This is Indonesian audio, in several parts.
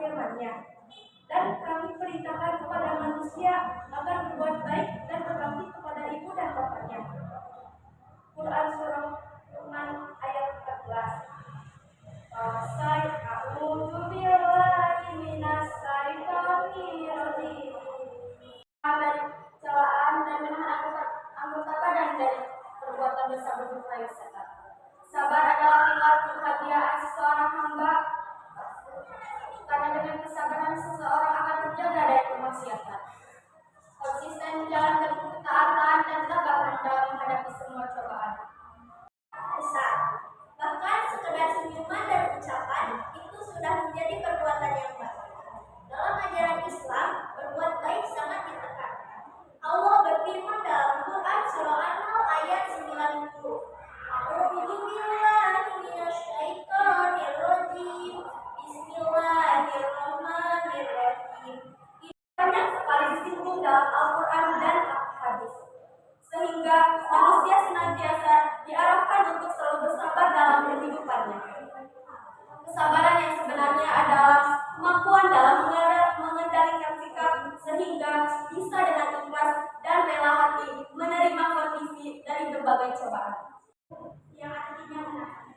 firman-Nya. Dan kami perintahkan kepada manusia agar berbuat baik dan berbakti kepada ibu dan bapaknya. Quran surah Luqman ayat 14. A'udzu billahi minas syaitonir rajim. Celaan dan menahan anggota badan dari perbuatan dosa berupa setan. Sabar adalah pilar kebahagiaan seorang hamba, karena dengan kesabaran seseorang akan terjaga dari kemaksiatan. Konsisten menjalankan ketaatan dan tabahan dalam menghadapi semua cobaan. Besar. Bahkan sekedar senyuman dan ucapan itu sudah menjadi perbuatan yang baik. Dalam ajaran Islam, berbuat baik sangat ditekankan. Allah berfirman dalam Quran surah An-Nahl ayat 90. A'udzu billahi minasyaitonir rajim. Bismillahirrahmanirrahim. Banyak sekali disinggung dalam Al-Quran dan hadis, sehingga manusia senantiasa diarahkan untuk selalu bersabar dalam kehidupannya. Kesabaran yang sebenarnya adalah kemampuan dalam mengendalikan sikap sehingga bisa dengan ikhlas dan rela hati menerima kondisi dari berbagai cobaan. Yang artinya menahan.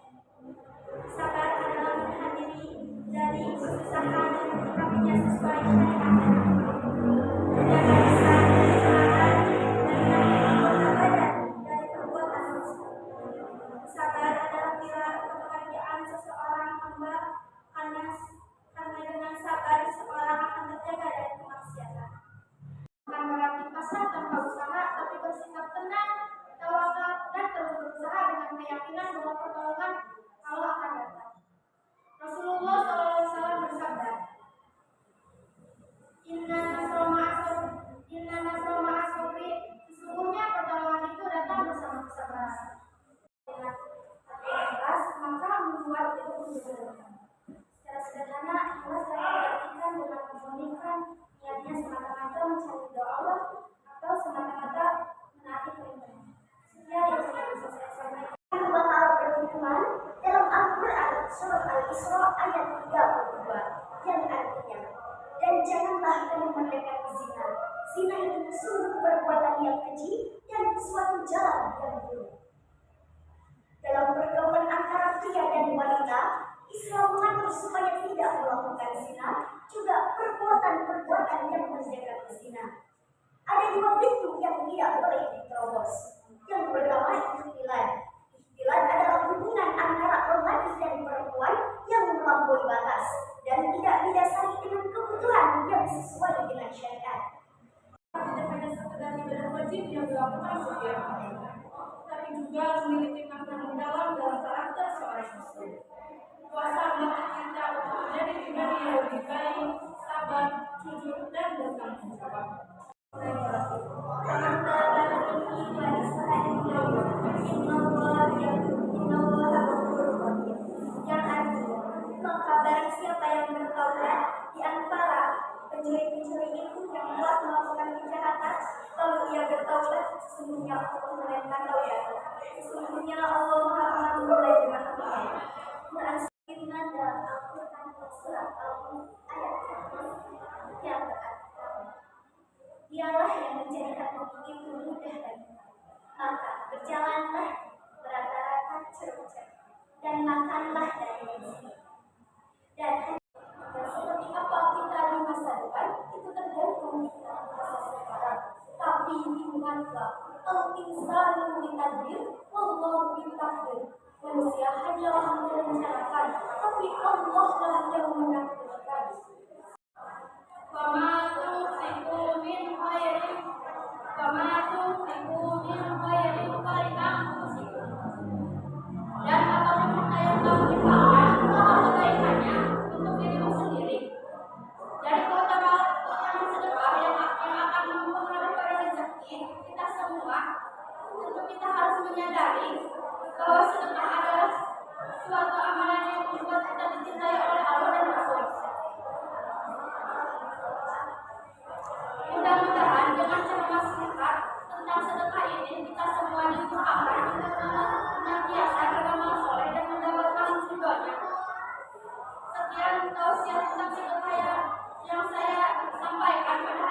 Sabar adalah menahan diri dari kesusahan dan menyikapinya sesuai syariat. Menjaga lisan, kesehatan, dan anggota badan dari perbuatan dosa. Sabar adalah pilar kebahagiaan seseorang hamba, karena dengan sabar seseorang akan terjaga dari kemaksiatan. Bukan berarti pasrah tanpa usaha, tapi bersikap tenang, tawakal, dan terus berusaha dengan keyakinan bahwa pertolongan Allah akan datang. Rasulullah SAW bersabda, Inna nasroma asabri, sesungguhnya pertolongan itu datang bersama kesabaran. Dengan hati ikhlas, maka membuat itu menjadi. Secara sederhana, ikhlas dapat diartikan dengan membandingkan niatnya semata-mata mencari doa Allah atau semata-mata menaati perintahnya. Sekian yang saya bisa sampaikan. Allah Ta'ala berfirman dalam Al-Quran surah Al-Isra ayat 32 yang artinya, dan janganlah kamu mendekati zina. Zina itu sungguh perbuatan yang keji dan suatu jalan yang buruk. Dalam pergaulan antara pria dan wanita, Islam mengatur supaya tidak melakukan zina, juga perbuatan-perbuatan yang mendekat ke zina. Ada dua pintu yang tidak boleh diterobos. Yang pertama ikhtilat. Ikhtilat adalah hubungan antara lelaki dan perempuan yang melampaui batas dan tidak didasari dengan kebutuhan yang sesuai dengan syariat. Tidak hanya sekedar ibadah wajib yang dilakukan setiap hari, tapi juga memiliki makna mendalam dalam karakter seorang muslim. Puasa melatih kita untuk menjadi pribadi yang lebih baik, sabar, jujur, dan bertanggung jawab. Maka barang siapa yang bertaubat di antara pencuri-pencuri itu yang telah melakukan kejahatan, lalu ia bertaubat, sesungguhnya Allah menerima taubat. Sesungguhnya Allah Maha Pengampun lagi Maha Penyayang. Quran firman dalam Al-Quran surat Al-Mulk ayat 1 yang berarti, Dialah yang menjadikan itu mudah bagimu, maka berjalanlah berata-rata cercah dan makanlah dari rezeki. Dan seperti apa kita di masa depan itu tergantung kita masa sekarang. Tapi ingatlah, al-insanu bitaqdir, wallahu bitaqdir. Manusia hanyalah merencanakan, tapi Allah lah yang menakdirkan. Dan apapun yang kamu infakkan, maka kebaikannya untuk dirimu sendiri. Dari keutamaan sedekah yang akan mempengaruhi pada rezeki kita semua, tentu kita harus menyadari bahwa sedekah adalah suatu amalan yang membuat kita dicintai oleh Allah dan Rasul. Mudah-mudahan dengan ceramah singkat tentang sedekah ini kita semua didoakan untuk senantiasa beramal soleh dan mendapatkan ridhonya. Sekian. wasiat tentang sikap saya yang saya sampaikan pada